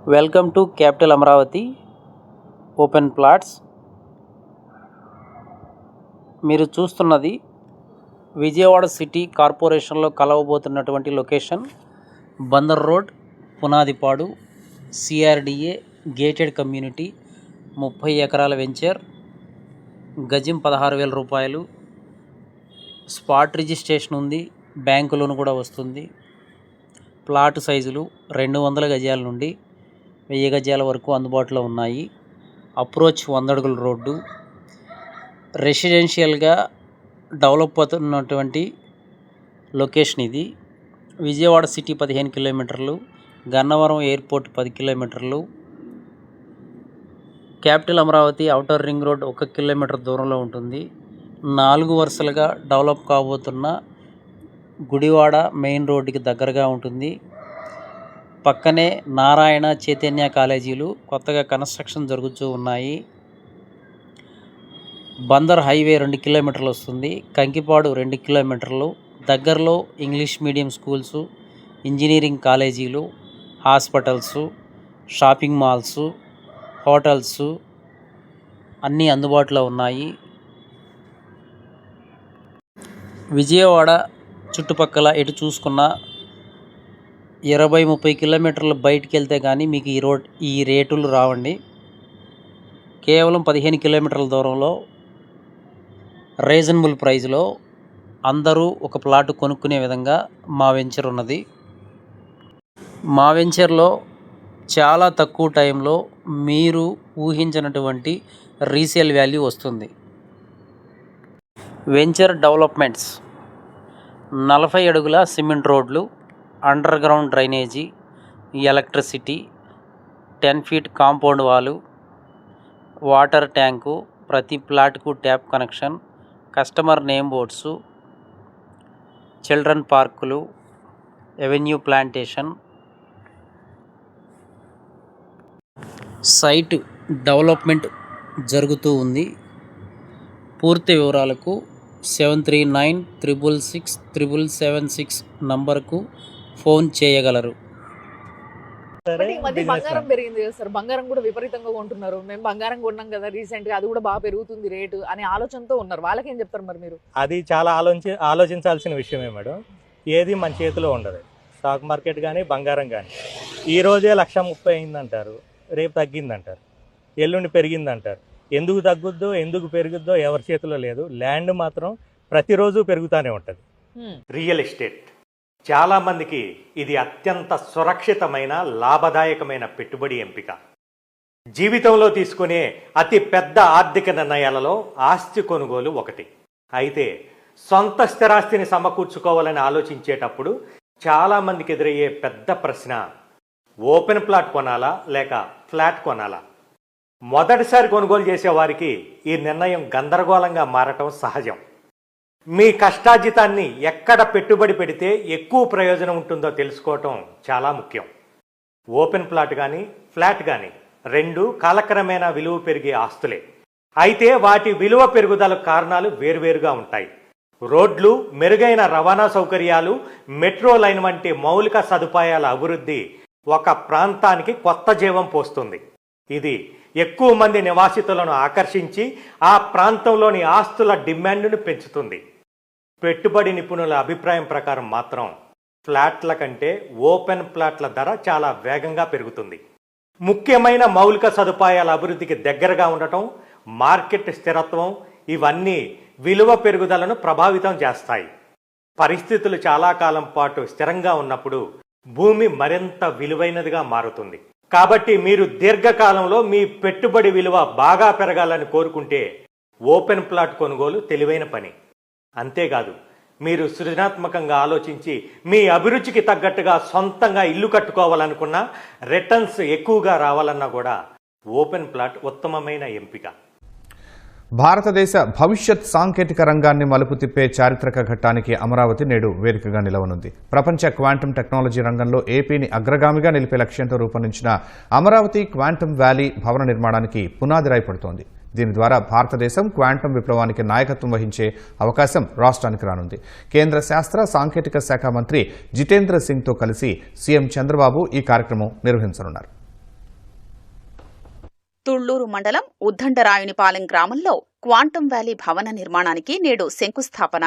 Welcome to capital Amaravati open plots. మీరు చూస్తున్నది Vijayawada city కార్పొరేషన్లో కలవబోతున్నటువంటి location Bandar road, Punadipadu, CRDA gated community, 30 ఎకరాల వెంచర్, గజం 16,000 రూపాయలు. స్పాట్ రిజిస్ట్రేషన్ ఉంది, బ్యాంకు లోన్ కూడా వస్తుంది. ప్లాట్ సైజులు 200 గజాల నుండి 1000 గజాల వరకు అందుబాటులో ఉన్నాయి. అప్రోచ్ 100 అడుగుల రోడ్డు. రెసిడెన్షియల్గా డెవలప్ అవుతున్నటువంటి లొకేషన్ ఇది. విజయవాడ సిటీ 15 కిలోమీటర్లు, గన్నవరం ఎయిర్పోర్ట్ 10 కిలోమీటర్లు, capital Amaravati outer ring road 1 kilometre దూరంలో ఉంటుంది. 4 వరుసలుగా డెవలప్ కాబోతున్న గుడివాడ మెయిన్ రోడ్డుకి దగ్గరగా ఉంటుంది. పక్కనే నారాయణ చైతన్య కాలేజీలు కొత్తగా కన్స్ట్రక్షన్ జరుగుతూ ఉన్నాయి. బందర్ హైవే 2 కిలోమీటర్లు వస్తుంది. కంకిపాడు 2 కిలోమీటర్లు. దగ్గరలో ఇంగ్లీష్ మీడియం స్కూల్స్, ఇంజనీరింగ్ కాలేజీలు, హాస్పిటల్స్, షాపింగ్ మాల్స్, హోటల్స్ అన్నీ అందుబాటులో ఉన్నాయి. విజయవాడ చుట్టుపక్కల ఎటు చూసుకున్న 20-30 కిలోమీటర్లు బయటికి వెళ్తే కానీ మీకు ఈ రేటులు రావండి. కేవలం 15 కిలోమీటర్ల దూరంలో రీజనబుల్ ప్రైస్లో అందరూ ఒక ప్లాట్ కొనుక్కునే విధంగా మా వెంచర్ ఉన్నది. మా వెంచర్లో చాలా తక్కువ టైంలో మీరు ఊహించినటువంటి రీసేల్ వాల్యూ వస్తుంది. వెంచర్ డెవలప్మెంట్స్ 40 అడుగుల సిమెంట్ రోడ్లు, underground drainage, electricity, 10 feet compound wall, water tank, ప్రతి ప్లాట్కు tap connection, customer name boards, children పార్కులు, ఎవెన్యూ ప్లాంటేషన్. సైట్ డెవలప్మెంట్ జరుగుతూ ఉంది. పూర్తి వివరాలకు 7396667776 నంబర్కు ఫోన్ చేయగలరు. ఈ మధ్య బంగారం పెరిగింది కదా సార్, బంగారం కూడా విపరీతంగా కొంటున్నారు. మేము బంగారం కొన్నాం కదా రీసెంట్ గా, అది కూడా బాగా పెరుగుతుంది రేటు అనే ఆలోచనతో ఉన్నారు. వాళ్ళకి ఏం చెప్తారు మరి మీరు? అది చాలా ఆలోచించాల్సిన విషయమే మేడం. ఏది మన చేతిలో ఉండదు. స్టాక్ మార్కెట్ కానీ బంగారం కానీ ఈ రోజే 1,30,000 అయిందంటారు, రేపు తగ్గిందంటారు, ఎల్లుండి పెరిగిందంటారు. ఎందుకు తగ్గుద్దో ఎందుకు పెరుగుద్దో ఎవరి చేతిలో లేదు. ల్యాండ్ మాత్రం ప్రతిరోజు పెరుగుతూనే ఉంటుంది. రియల్ ఎస్టేట్ చాలా మందికి ఇది అత్యంత సురక్షితమైన లాభదాయకమైన పెట్టుబడి ఎంపిక. జీవితంలో తీసుకునే అతి పెద్ద ఆర్థిక నిర్ణయాలలో ఆస్తి కొనుగోలు ఒకటి. అయితే సొంత స్థిరాస్తిని సమకూర్చుకోవాలని ఆలోచించేటప్పుడు చాలా మందికి ఎదురయ్యే పెద్ద ప్రశ్న, ఓపెన్ ప్లాట్ కొనాలా లేక ఫ్లాట్ కొనాలా? మొదటిసారి కొనుగోలు చేసే వారికి ఈ నిర్ణయం గందరగోళంగా మారటం సహజం. మీ కష్టార్జితాన్ని ఎక్కడ పెట్టుబడి పెడితే ఎక్కువ ప్రయోజనం ఉంటుందో తెలుసుకోవటం చాలా ముఖ్యం. ఓపెన్ ప్లాట్ కానీ ఫ్లాట్ కానీ రెండు కాలక్రమేణా విలువ పెరిగే ఆస్తులే. అయితే వాటి విలువ పెరుగుదల కారణాలు వేర్వేరుగా ఉంటాయి. రోడ్లు, మెరుగైన రవాణా సౌకర్యాలు, మెట్రో లైన్ వంటి మౌలిక సదుపాయాల అభివృద్ధి ఒక ప్రాంతానికి కొత్త జీవం పోస్తుంది. ఇది ఎక్కువ మంది నివాసితులను ఆకర్షించి ఆ ప్రాంతంలోని ఆస్తుల డిమాండ్ను పెంచుతుంది. పెట్టుబడి నిపుణుల అభిప్రాయం ప్రకారం మాత్రం ఫ్లాట్ల కంటే ఓపెన్ ప్లాట్ల ధర చాలా వేగంగా పెరుగుతుంది. ముఖ్యమైన మౌలిక సదుపాయాల అభివృద్ధికి దగ్గరగా ఉండటం, మార్కెట్ స్థిరత్వం ఇవన్నీ విలువ పెరుగుదలను ప్రభావితం చేస్తాయి. పరిస్థితులు చాలా కాలం పాటు స్థిరంగా ఉన్నప్పుడు భూమి మరింత విలువైనదిగా మారుతుంది. కాబట్టి మీరు దీర్ఘకాలంలో మీ పెట్టుబడి విలువ బాగా పెరగాలని కోరుకుంటే ఓపెన్ ప్లాట్ కొనుగోలు తెలివైన పని. అంతేకాదు, మీరు సృజనాత్మకంగా ఆలోచించి మీ అభిరుచికి తగ్గట్టుగా సొంతంగా ఇల్లు కట్టుకోవాలనుకున్నా, రిటర్న్స్ ఎక్కువగా రావాలన్నా కూడా ఓపెన్ ప్లాట్ ఉత్తమమైన ఎంపిక. భారతదేశ భవిష్యత్ సాంకేతిక రంగాన్ని మలుపు తిప్పే చారిత్రక ఘట్టానికి అమరావతి నేడు వేదికగా నిలవనుంది. ప్రపంచ క్వాంటమ్ టెక్నాలజీ రంగంలో ఏపీని అగ్రగామిగా నిలిపే లక్ష్యంతో రూపొందించిన అమరావతి క్వాంటమ్ వ్యాలీ భవన నిర్మాణానికి పునాది రాయి పడుతోంది. దీని ద్వారా భారతదేశం క్వాంటమ్ విప్లవానికి నాయకత్వం వహించే అవకాశం రాష్ట్రానికి రానుంది. కేంద్ర శాస్త్ర సాంకేతిక శాఖ మంత్రి జితేంద్ర సింగ్తో కలిసి సీఎం చంద్రబాబు ఈ కార్యక్రమం నిర్వహించనున్నారు. తుళ్లూరు మండలం ఉద్దండరాయునిపాలెం గ్రామంలో క్వాంటమ్ వ్యాలీ భవన నిర్మాణానికి నేడు శంకుస్థాపన